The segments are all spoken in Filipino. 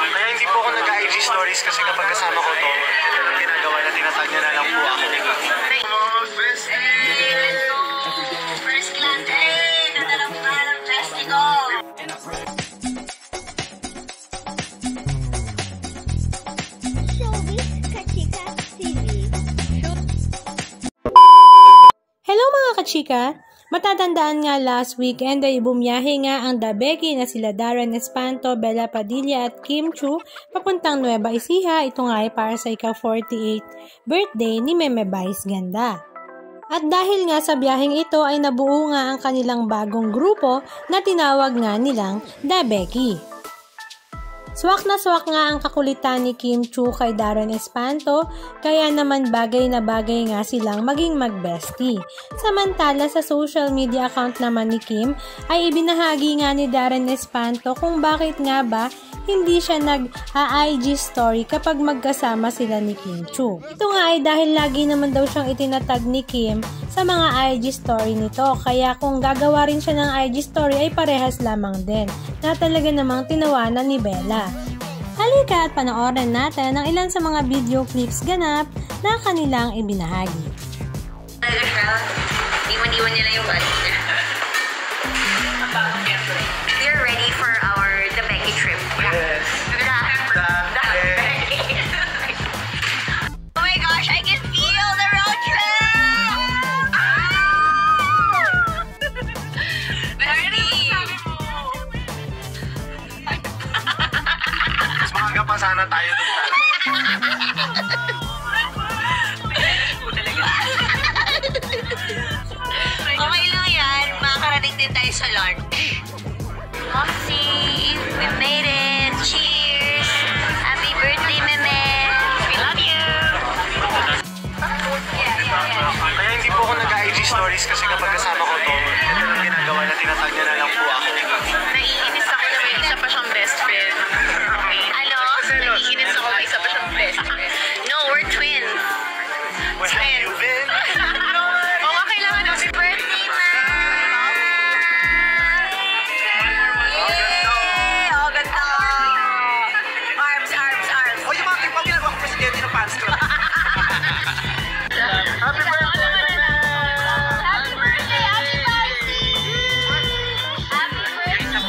Kaya hindi po ako nag-IG stories kasi kapag kasama ko to, ang ginagawa na tinatag niya na lang po ako. First class, nadala ko nga ng festigo. Hello mga kachika! Matatandaan nga last weekend ay bumiyahe nga ang Dabeki na sila Darren Espanto, Bella Padilla at Kim Chu papuntang Nueva Ecija. Ito nga ay para sa ika-48 birthday ni Meme Vice Ganda. At dahil nga sa biyaheng ito ay nabuo nga ang kanilang bagong grupo na tinawag nga nilang Dabeki. Swak na swak nga ang kakulitan ni Kim Chu kay Darren Espanto, kaya naman bagay na bagay nga silang maging mag-bestie. Samantala sa social media account naman ni Kim ay ibinahagi nga ni Darren Espanto kung bakit nga ba hindi siya nag-IG story kapag magkasama sila ni Kim Chu. Ito nga ay dahil lagi naman daw siyang itinatag ni Kim sa mga IG story nito, kaya kung gagawa rin siya ng IG story ay parehas lamang din, na talaga namang tinawanan ni Bella. Halika at panoorin natin ang ilan sa mga video clips ganap na kanilang ibinahagi. Iwan-iwan niya lang yung bag niya. We're ready for our Dabeki trip. Yes. Oh my gosh, I can feel the road trip! Mas maaga pa sana tayo doon. Okay lang yan, makakarating din tayo sa lunch. Moxie, we made it! Cheers! Happy birthday, Meme! We love you! Kaya hindi po ako nag-IG stories kasi kapag kasama ko to, ang ginagawa na tinatag niya na lang po ako. Naiinis ako na may isa pa siyang best friend. Ano? Naiinis ako may isa pa siyang best friend. No, we're twin. Where have you been? Oo, kailangan happy birthday, ma! Yay! Oh, ganda! Arms, arms, arms. O yung mga kipaw ginagawa ko presidente ng fans club. Happy birthday! Happy birthday, happy birthday! Happy birthday!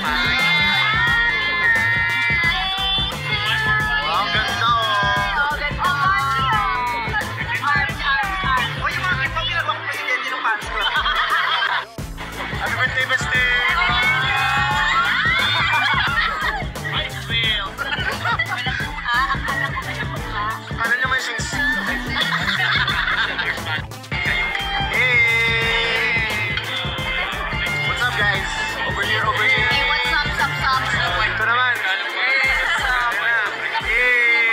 Ang ganda oh! Oh, ganda! Arms, arms, arms. O yung mga kipaw ginagawa ko presidente ng fans club. Happy birthday, bestie! Kala niya may sing-sing. Hey! What's up, guys? Over here, over here. Hey, what's up, sup, sup? Ito naman. Yay!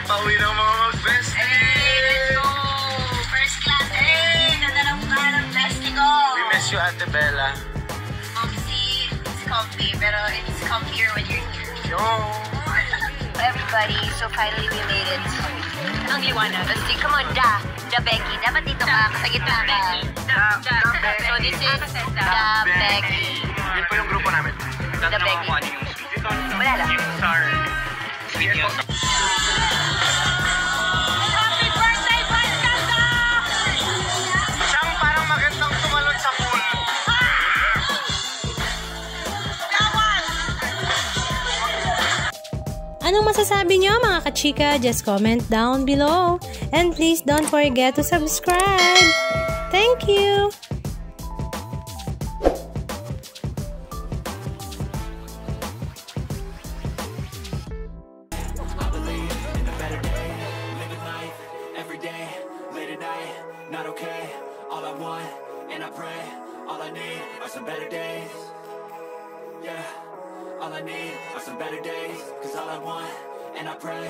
Pauwi ng mga mag-bestie! Hey, let's go! First class, nadala ko nga ng festigo. We miss you, Ate Bella. Moxie, it's comfy, pero it's comfier when you're here. Yo! Everybody, so finally we made it. Ang liwanag. Let's see, come on, Dabeki. Dapat dito ka, sa gitna ka. So this is Dabeki. Yun po yung grupo namin. Dabeki. Wala lang. Happy birthday, Pascata! Siyang parang magandang tumalon sa pool. Anong masasabi nyo mga kachika? Just comment down below. And please don't forget to subscribe. Thank you! Not okay, all I want, and I pray, all I need are some better days. Yeah, all I need are some better days, 'cause all I want, and I pray